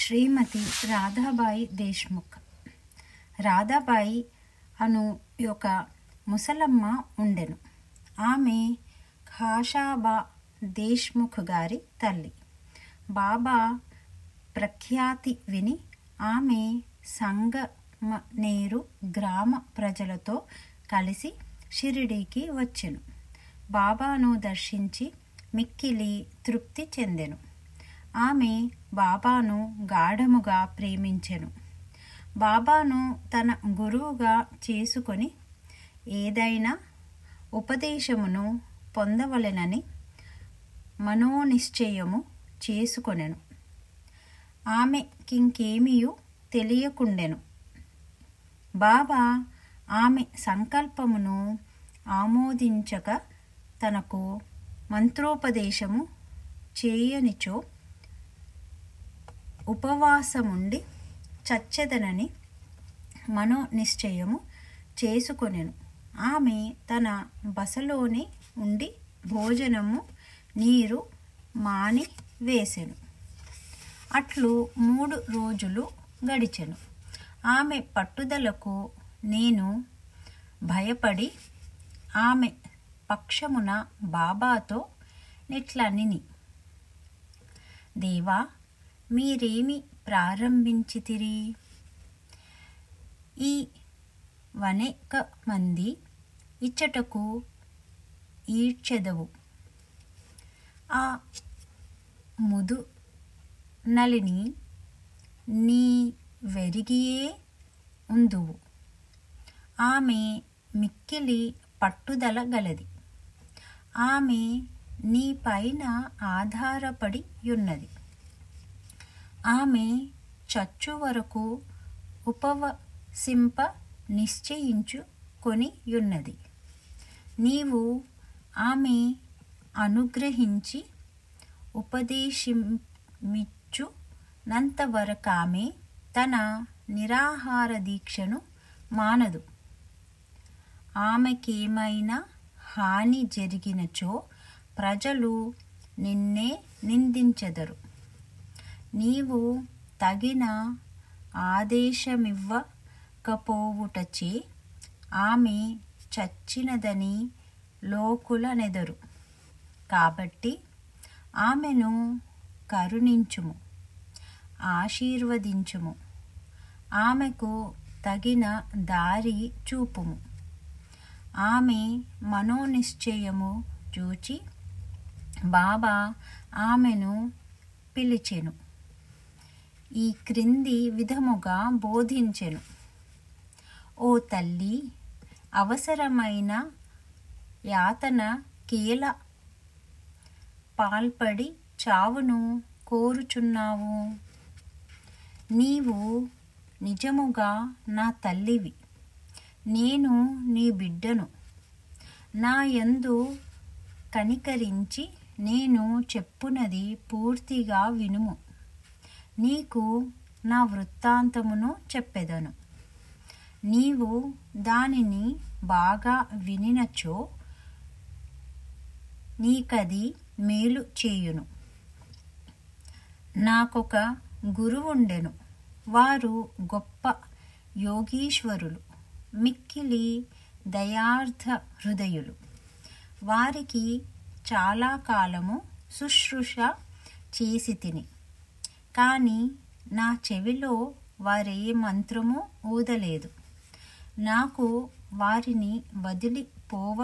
శ్రీమతి రాధాబాయి దేశ్ముఖ్. రాధాబాయి అను ఒక ముసలమ్మ ఉండెను. ఆమె ఖాషాబా దేశ్ముఖ్ గారి తల్లి. బాబా ప్రఖ్యాతి విని ఆమె సంగమనేరు గ్రామ ప్రజలతో కలిసి షిరిడీకి వచ్చెను. బాబాను దర్శించి మిక్కిలి తృప్తి చెందెను. ఆమె బాబాను గాఢముగా ప్రేమించెను. బాబాను తన గురువుగా చేసుకొని ఏదైనా ఉపదేశమును పొందవలెనని మనోనిశ్చయము చేసుకొనెను. ఆమెకింకేమియూ తెలియకుండెను. బాబా ఆమె సంకల్పమును ఆమోదించక తనకు మంత్రోపదేశము చేయనిచో ఉపవాసముండి చచ్చెదనని మనోనిశ్చయము చేసుకొనెను. ఆమె తన బసలోనే ఉండి భోజనము నీరు మాని వేసెను. అట్లు 3 రోజులు గడిచెను. ఆమె పట్టుదలకు నేను భయపడి ఆమె పక్షమున బాబాతో నిట్లనిని, దేవా, మీరేమి ప్రారంభించితిరి? ఈ వనేక మంది ఇచ్చటకు ఈడ్చెదవు. ఆ ముదు నలిని నీ వెరిగియే ఉందువు. ఆమె మిక్కిలి పట్టుదల గలది. ఆమె నీ పైన ఆధారపడి యున్నది. ఆమె చచ్చు వరకు ఉపవసింప నిశ్చయించుకొని యున్నది. నీవు ఆమె అనుగ్రహించి ఉపదేశమిచ్చు నంతవరకామె తన నిరాహార దీక్షను మానదు. ఆమెకేమైనా హాని జరిగినచో ప్రజలు నిన్నే నిందించెదరు. నీవు తగిన ఆదేశమివ్వకపోవుటచే ఆమె చచ్చినదని లోకులనెదరు. కాబట్టి ఆమెను కరుణించుము, ఆశీర్వదించుము, ఆమెకు తగిన దారి చూపుము. ఆమె మనోనిశ్చయము చూచి బాబా ఆమెను పిలిచెను. ఈ క్రింది విధముగా బోధించెను. ఓ తల్లి, అవసరమైన యాతన కేల పాల్పడి చావును కోరుచున్నావు? నీవు నిజముగా నా తల్లివి. నేను నీ బిడ్డను. నా యందు కనికరించి నేను చెప్పునది పూర్తిగా వినుము. నీకు నా వృత్తాంతమును చెప్పెదను. నీవు దానిని బాగా వినినచో నీకది మేలు చేయును. నాకొక గురువుండెను. వారు గొప్ప యోగీశ్వరులు, మిక్కిలి దయార్థ హృదయులు. వారికి చాలా కాలము శుశ్రూష చేసి తిని, కానీ నా చెవిలో వారే మంత్రము ఊదలేదు. నాకు వారిని వదిలిపోవ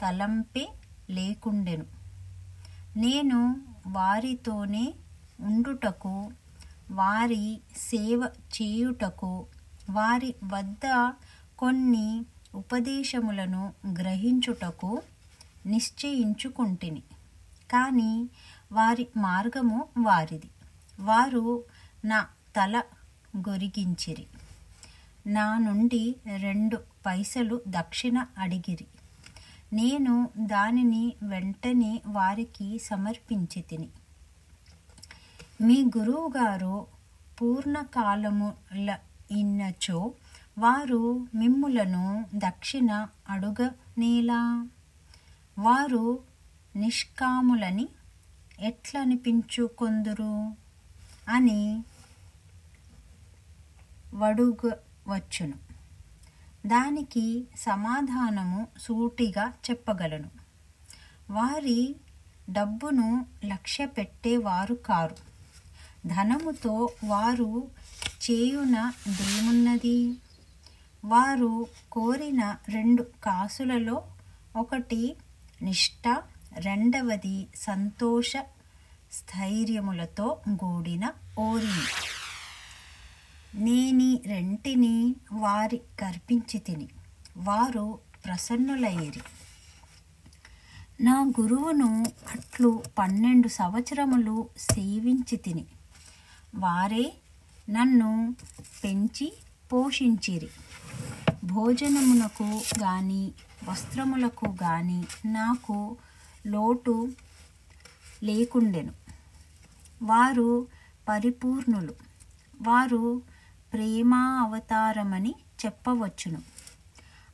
తలంపే లేకుండెను. నేను వారితోనే ఉండుటకు, వారి సేవ చేయుటకు, వారి వద్ద కొన్ని ఉపదేశములను గ్రహించుటకు నిశ్చయించుకుంటిని. కానీ వారి మార్గము వారిది. వారు నా తల గొరిగించిరి. నా నుండి 2 పైసలు దక్షిణ అడిగిరి. నేను దానిని వెంటనే వారికి సమర్పించి తిని, మీ గురువుగారు పూర్ణకాలముల ఇన్నచో వారు మిమ్ములను దక్షిణ అడుగనేలా? వారు నిష్కాములని ఎట్లనిపించుకొందురు అని వడుగవచ్చును. దానికి సమాధానము సూటిగా చెప్పగలను. వారి డబ్బును లక్ష్య పెట్టేవారు కారు. ధనముతో వారు చేయున దేమున్నది? వారు కోరిన 2 కాసులలో ఒకటి నిష్ఠ, రెండవది సంతోష స్థైర్యములతో కూడిన ఓరిమి. నేనీ రెంటిని వారి కర్పించి తిని, వారు ప్రసన్నులైరి. నా గురువును అట్లు 12 సంవత్సరములు సేవించి తిని, వారే నన్ను పెంచి పోషించిరి. భోజనమునకు గాని వస్త్రములకు గాని నాకు లోటు లేకుండెను. వారు పరిపూర్ణులు. వారు ప్రేమా అవతారమని చెప్పవచ్చును.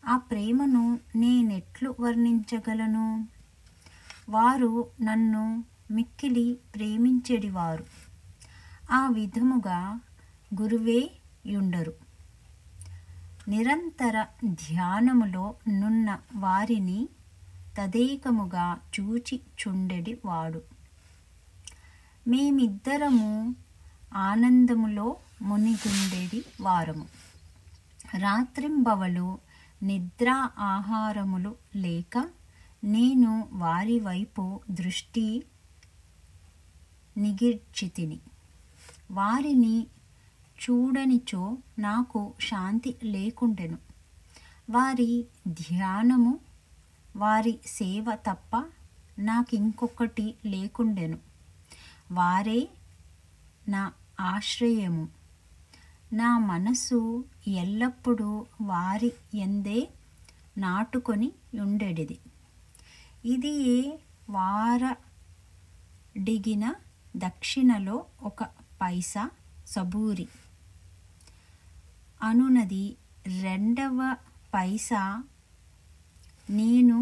ఆ ప్రేమను నేనెట్లు వర్ణించగలను? వారు నన్ను మిక్కిలి ప్రేమించెడివారు. ఆ విధముగా గురువే యుండరు. నిరంతర ధ్యానములో నున్న వారిని తదేకముగా చూచి చుండెడి వాడు. మేమిద్దరము ఆనందములో మునిగుండెడి వారము. రాత్రింబవలు నిద్రా ఆహారములు లేక నేను వారి వైపు దృష్టి నిగిర్చితిని. వారిని చూడనిచో నాకు శాంతి లేకుండెను. వారి ధ్యానము, వారి సేవ తప్ప నాకింకొకటి లేకుండెను. వారే నా ఆశ్రయము. నా మనస్సు ఎల్లప్పుడూ వారి యందే నాటుకొని ఉండెడిది. ఇది వారడిగిన దక్షిణలో 1 పైసా సబూరి అనునది 2వ పైసా. నేను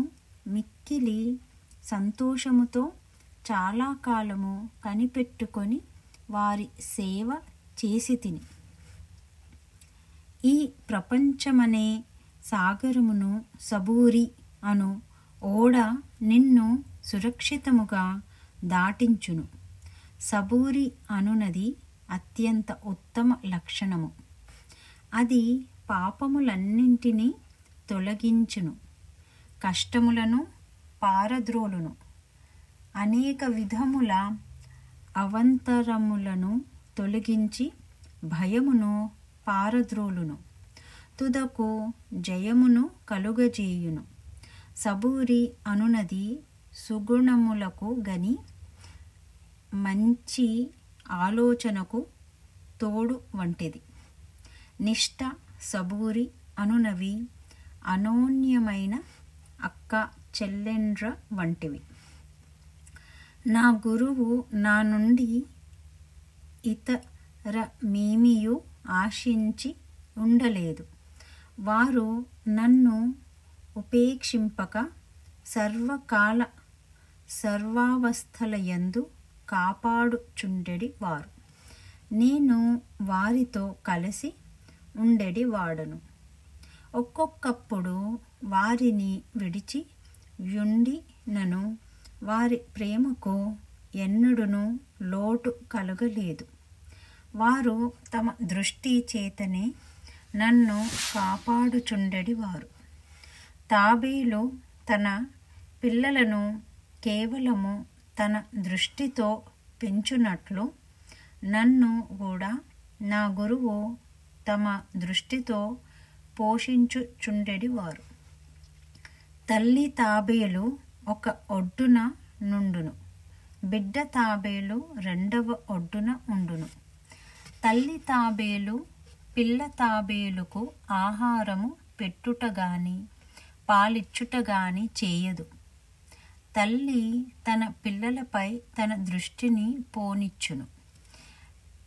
మిక్కిలి సంతోషముతో చాలా కాలము కనిపెట్టుకొని వారి సేవ చేసి తిని, ఈ ప్రపంచమనే సాగరమును సబూరి అను ఓడ నిన్ను సురక్షితముగా దాటించును. సబూరి అనునది అత్యంత ఉత్తమ లక్షణము. అది పాపములన్నింటినీ తొలగించును, కష్టములను పారద్రోలును, అనేక విధముల అవంతరములను తొలగించి భయమును పారద్రోలును, తుదకు జయమును కలుగజేయును. సబూరి అనునది సుగుణములకు గని మంచి ఆలోచనకు తోడు వంటిది. నిష్ఠ, సబూరి అనునవి అనోన్యమైన అక్క చెల్లెండ్ర వంటివి. నా గురువు నా నుండి ఇతరమేమియూ ఆశించి ఉండలేదు. వారు నన్ను ఉపేక్షింపక సర్వకాల సర్వావస్థలయందు కాపాడుచుండెడి వారు. నేను వారితో కలిసి ఉండెడి వాడను. ఒక్కొక్కప్పుడు వారిని విడిచి యుండినను వారి ప్రేమకు ఎన్నడూనూ లోటు కలగలేదు. వారు తమ దృష్టి చేతనే నన్ను కాపాడుచుండెడి వారు. తాబేలు తన పిల్లలను కేవలము తన దృష్టితో పెంచునట్లు నన్ను కూడా నా గురువు తమ దృష్టితో పోషించుచుండెడి వారు. తల్లి తాబేలు ఒక ఒడ్డున నుండును, బిడ్డ తాబేలు 2వ ఒడ్డున ఉండును. తల్లి తాబేలు పిల్ల తాబేలుకు ఆహారము పెట్టుట గాని పాలిచ్చుట గాని చేయదు. తల్లి తన పిల్లలపై తన దృష్టిని పోనిచ్చును.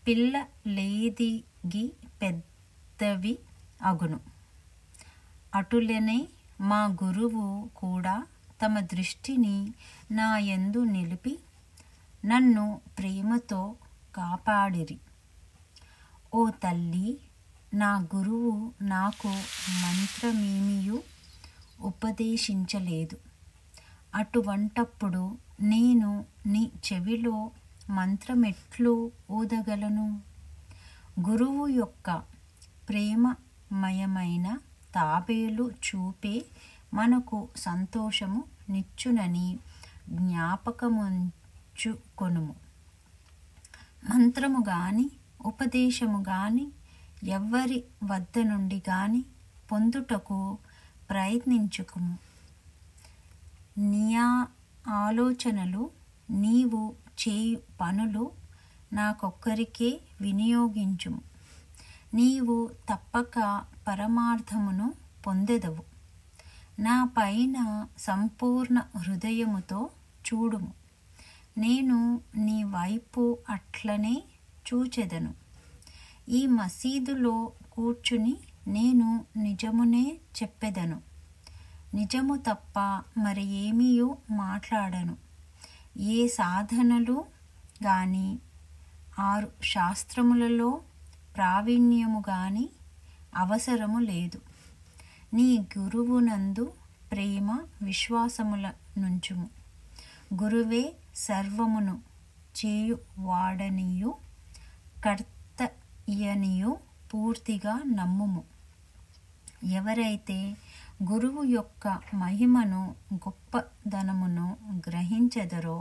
పిల్లలేదిగి పెద్దవి అగును. అటులనే మా గురువు కూడా తమ దృష్టిని నా యందు నిలిపి నన్ను ప్రేమతో కాపాడిరి. ఓ తల్లి, నా గురువు నాకు మంత్రమేమియూ ఉపదేశించలేదు. అటువంటప్పుడు నేను నీ చెవిలో మంత్రమెట్లు ఊదగలను? గురువు యొక్క ప్రేమమయమైన తాబేలు చూపే మనకు సంతోషము నిచ్చునని జ్ఞాపకముంచుకొనుము. మంత్రము గాని ఉపదేశము గాని ఎవ్వరి వద్ద నుండి గాని పొందుటకు ప్రయత్నించుకుము. నియా ఆలోచనలు, నీవు చేయు పనులు నాకొక్కరికే వినియోగించుము. నీవు తప్పక పరమార్థమును పొందెదవు. నా పైన సంపూర్ణ హృదయముతో చూడుము. నేను నీ వైపు అట్లనే చూచెదను. ఈ మసీదులో కూర్చుని నేను నిజమునే చెప్పెదను. నిజము తప్ప మరి ఏమీయూ మాట్లాడను. ఏ సాధనలు గాని 6 శాస్త్రములలో ప్రావీణ్యము గాని అవసరము లేదు. నీ గురువునందు ప్రేమ విశ్వాసముల నుంచుము. గురువే సర్వమును చేయువాడనియు కర్తయనియు పూర్తిగా నమ్ముము. ఎవరైతే గురువు యొక్క మహిమను గొప్పదనమును గ్రహించెదరో,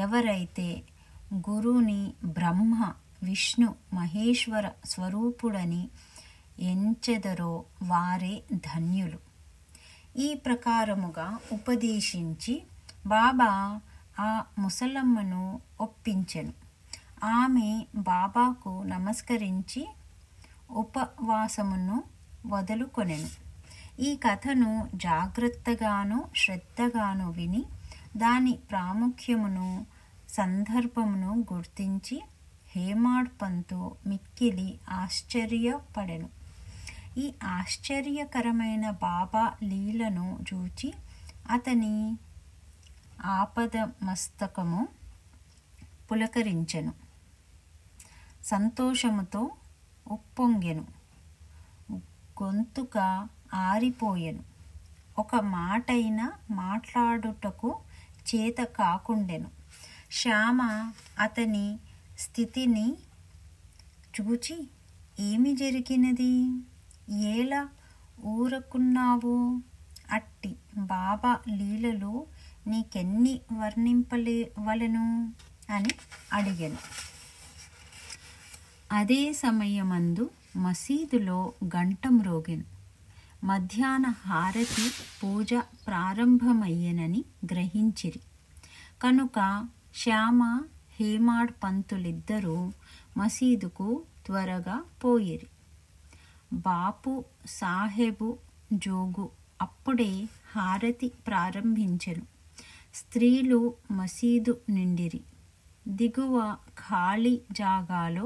ఎవరైతే గురుని బ్రహ్మ విష్ణు మహేశ్వర స్వరూపుడని ఎంచెదరో వారే ధన్యులు. ఈ ప్రకారముగా ఉపదేశించి బాబా ఆ ముసలమ్మను ఒప్పించెను. ఆమె బాబాకు నమస్కరించి ఉపవాసమును వదులుకొనెను. ఈ కథను జాగ్రత్తగాను శ్రద్ధగాను విని దాని ప్రాముఖ్యమును సందర్భమును గుర్తించి హేమాడ్ పంతు మిక్కిలి ఆశ్చర్యపడెను. ఈ ఆశ్చర్యకరమైన బాబా లీలను చూచి అతని ఆపదమస్తకము పులకరించెను, సంతోషముతో ఉప్పొంగెను, గొంతుక ఆరిపోయెను. ఒక మాటైనా మాట్లాడుటకు చేత కాకుండెను. శ్యామ అతని స్థితిని చూచి, ఏమి జరిగినది? ఎలా ఊరకున్నావు? అట్టి బాబా లీలలు నీకెన్ని వర్ణింపవలెను అని అడిగెను. అదే సమయమందు మసీదులో గంట మ్రోగెను. మధ్యాహ్న హారతి పూజ ప్రారంభమయ్యెనని గ్రహించిరి. కనుక శ్యామ హేమాడ్ పంతులిద్దరూ మసీదుకు త్వరగా పోయిరి. బాపు సాహెబు జోగు అప్పుడే హారతి ప్రారంభించెను. స్త్రీలు మసీదు నిండిరి. దిగువ ఖాళీ జాగాలో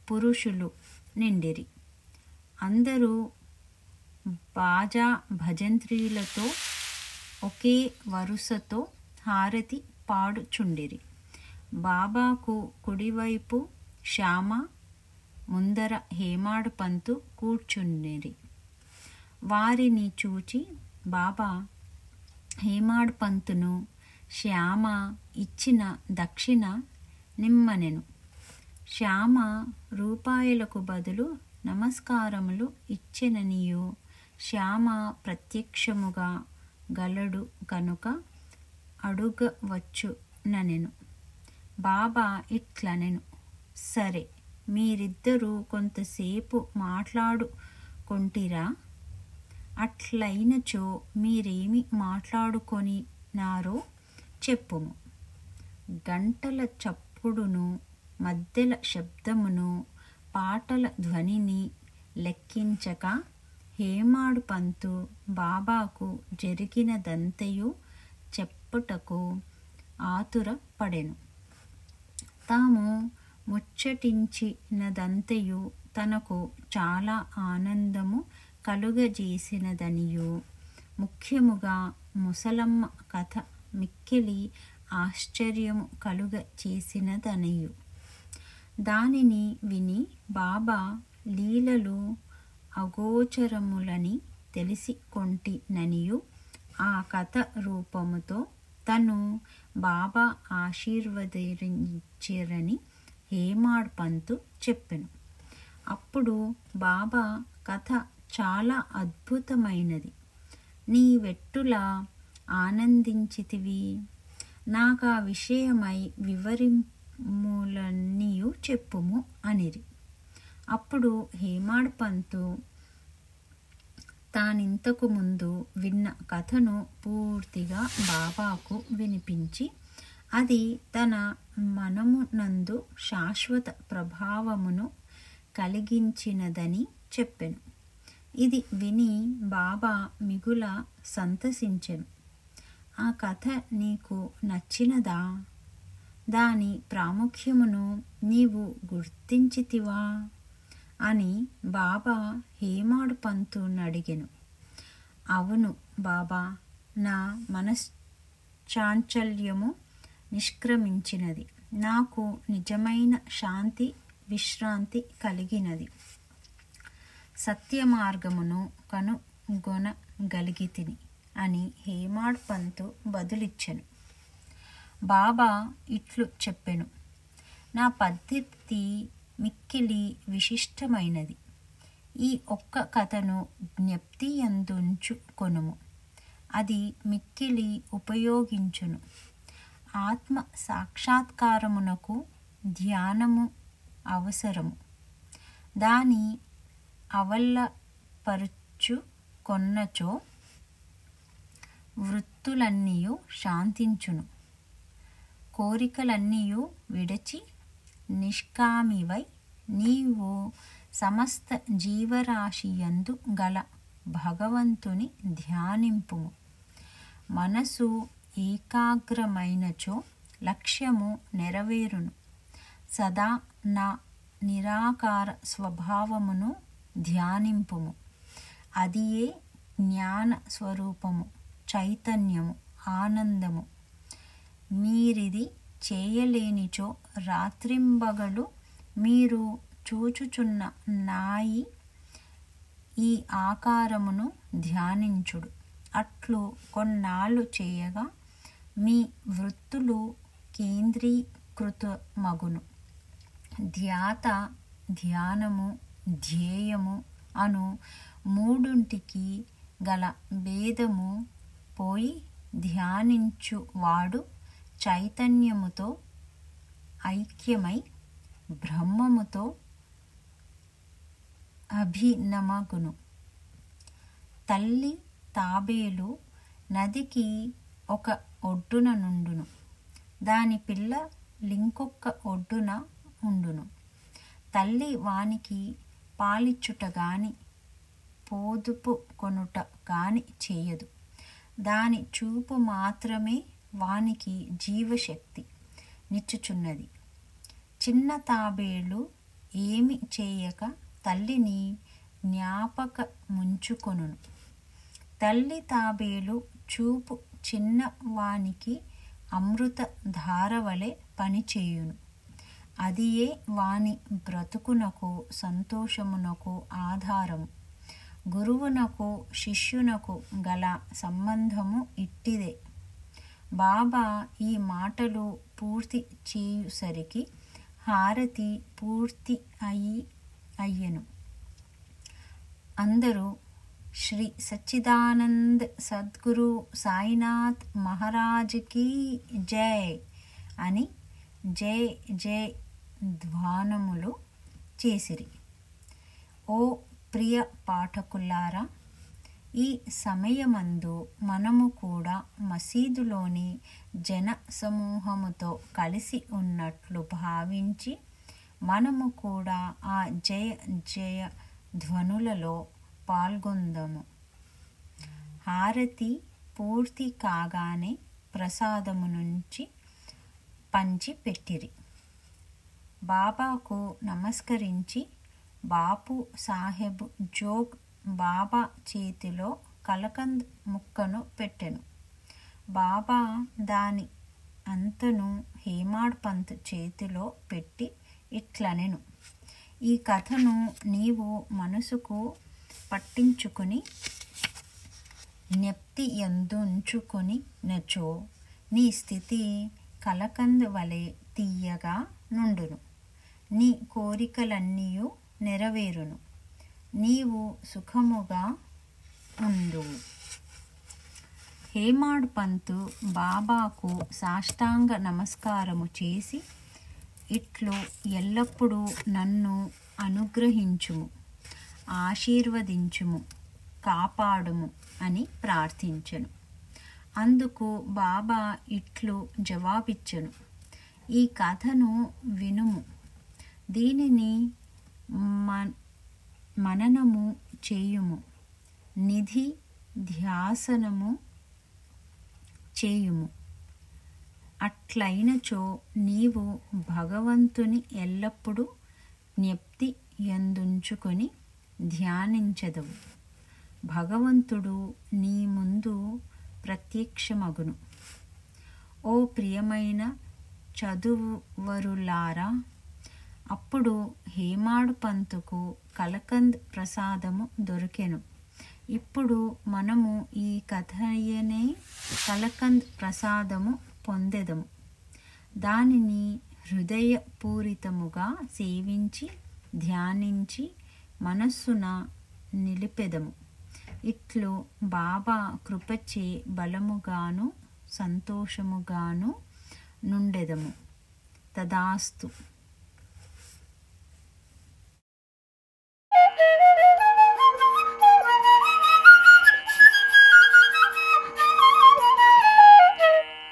పురుషులు నిండిరి. అందరూ బాజా భజంత్రీలతో ఒకే వరుసతో హారతి పాడుచుండిరి. బాబాకు కుడివైపు శ్యామ, ముందర హేమాడ్ పంతు కూర్చుండిరి. వారిని చూచి బాబా హేమాడ్ పంతును శ్యామ ఇచ్చిన దక్షిణ నిమ్మనెను. శ్యామ రూపాయలకు బదులు నమస్కారములు ఇచ్చెననియు శ్యామ ప్రత్యక్షముగా గలడు కనుక అడుగవచ్చుననెను. బాబా ఇట్లనెను, సరే, మీరిద్దరూ కొంతసేపు మాట్లాడుకొంటిరా? అట్లయినచో మీరేమి మాట్లాడుకొనినారో చెప్పుము. గంటల చప్పుడును, మద్దెల శబ్దమును, పాటల ధ్వనిని లెక్కించక హేమాడ్ పంతు బాబాకు జరిగినదంతయు చెప్పుటకు ఆతురపడెను. తాము ముచ్చటించినదంతయు తనకు చాలా ఆనందము కలుగజేసినదనియు, ముఖ్యముగా ముసలమ్మ కథ మిక్కిలి ఆశ్చర్యము కలుగచేసినదనియు, దానిని విని బాబా లీలలు అగోచరములని తెలిసి కొంటిననియు ఆ కథ రూపముతో తను బాబా ఆశీర్వదించిరని హేమాడ్ పంతు చెప్పెను. అప్పుడు బాబా కథ చాలా అద్భుతమైనది, నీవెట్టులా ఆనందించితివి, నాకా విషయమై వివరములన్నీయు చెప్పుము అనిరి. అప్పుడు హేమాడ్ పంతు తానింతకు ముందు విన్న కథను పూర్తిగా బాబాకు వినిపించి అది తన మనమునందు శాశ్వత ప్రభావమును కలిగించినదని చెప్పెను. ఇది విని బాబా మిగుల సంతసించెను. ఆ కథ నీకు నచ్చినదా? దాని ప్రాముఖ్యమును నీవు గుర్తించితివా అని బాబా హేమాడ్ పంతును అడిగెను. అవును బాబా, నా మనశ్చాంచల్యము నిష్క్రమించినది, నాకు నిజమైన శాంతి విశ్రాంతి కలిగినది, సత్య మార్గమును కనుగొనగలిగితిని అని హేమాడ్ పంతు బదులిచ్చెను. బాబా ఇట్లు చెప్పెను, నా పద్ధతి మిక్కిలి విశిష్టమైనది. ఈ ఒక్క కథను జ్ఞప్తియందుంచుకొనుము, అది మిక్కిలి ఉపయోగించును. ఆత్మ సాక్షాత్కారమునకు ధ్యానము అవసరము. దాని అవల్లపరుచు కొన్నచో వృత్తులన్నీయు శాంతించును, కోరికలన్నీయు విడచి నిష్కామివై నీవు సమస్త జీవరాశియందు గల భగవంతుని ధ్యానింపుము. మనసు ఏకాగ్రమైనచో లక్ష్యము నెరవేరును. సదా నా నిరాకార స్వభావమును ధ్యానింపుము. అదియే జ్ఞాన స్వరూపము, చైతన్యము, ఆనందము. మీరిది చేయలేనిచో రాత్రింబగలు మీరు చూచుచున్న నాయి ఈ ఆకారమును ధ్యానించుడు. అట్లు కొన్నాళ్ళు చేయగా మీ వృత్తులు కేంద్రీకృతమగును. ధ్యాత, ధ్యానము, ధ్యేయము అను మూడుంటికి గల భేదము పోయి ధ్యానించువాడు చైతన్యముతో ఐక్యమై బ్రహ్మముతో అభిన్నమగును. తల్లి తాబేలు నదికి ఒక ఒడ్డున నుండును, దాని పిల్ల లింకొక్క ఒడ్డున ఉండును. తల్లి వానికి పాలిచ్చుట గాని పోదుపు కొనుట గాని చేయదు. దాని చూపు మాత్రమే వానికి జీవశక్తి నిచ్చుచున్నది. చిన్న తాబేలు ఏమి చేయక తల్లిని జ్ఞాపకముంచుకొనును. తల్లి తాబేలు చూపు చిన్న వానికి అమృత ధారవలె పనిచేయును. అదియే వాని బ్రతుకునకు సంతోషమునకు ఆధారము. గురువునకు శిష్యునకు గల సంబంధము ఇట్టిదే. బాబా ఈ మాటలు పూర్తి చేయుసరికి హారతి పూర్తి అయ్యెను. అందరూ శ్రీ సచ్చిదానంద్ సద్గురు సాయినాథ్ మహారాజ్కి జై అని జై జై ధ్వానములు చేసిరి. ఓ ప్రియ పాఠకులారా, ఈ సమయమందు మనము కూడా మసీదులోని జన సమూహముతో కలిసి ఉన్నట్లు భావించి మనము కూడా ఆ జయ జయ ధ్వనులలో పాల్గొందాము. హారతి పూర్తి కాగానే ప్రసాదము నుంచి పంచి పెట్టిరి. బాబాకు నమస్కరించి బాపు సాహెబ్ జోగ్ బాబా చేతిలో కలకంద్ ముక్కను పెట్టెను. బాబా దాని అంతను హేమాడ్ పంత్ చేతిలో పెట్టి ఇట్లనెను, ఈ కథను నీవు మనసుకు పట్టించుకొని జ్ఞప్తి యందుంచుకొని నచో నీ స్థితి కలకంద్ వలె తీయగా నుండును. నీ కోరికలన్నీయు నెరవేరును. నీవు సుఖముగా ఉందువు. హేమాడ్ పంతు బాబాకు సాష్టాంగ నమస్కారము చేసి ఇట్లు ఎల్లప్పుడూ నన్ను అనుగ్రహించుము, ఆశీర్వదించుము, కాపాడుము అని ప్రార్థించెను. అందుకు బాబా ఇట్లు జవాబిచ్చెను, ఈ కథను వినుము, దీనిని మననము చేయుము, నిధి ధ్యాసనము చేయుము. అట్లయినచో నీవు భగవంతుని ఎల్లప్పుడూ జ్ఞప్తి యందుంచుకొని ధ్యానించెదవు. భగవంతుడు నీ ముందు ప్రత్యక్షమగును. ఓ ప్రియమైన చదువరులారా, అప్పుడు హేమాడ్ పంతుకు కలకంద్ ప్రసాదము దొరికెను. ఇప్పుడు మనము ఈ కథయనే కలకంద్ ప్రసాదము పొందెదము. దానిని హృదయపూరితముగా సేవించి ధ్యానించి మనస్సున నిలిపెదము. ఇట్లు బాబా కృపచే బలముగాను సంతోషముగాను నుండెదము. తదాస్తు.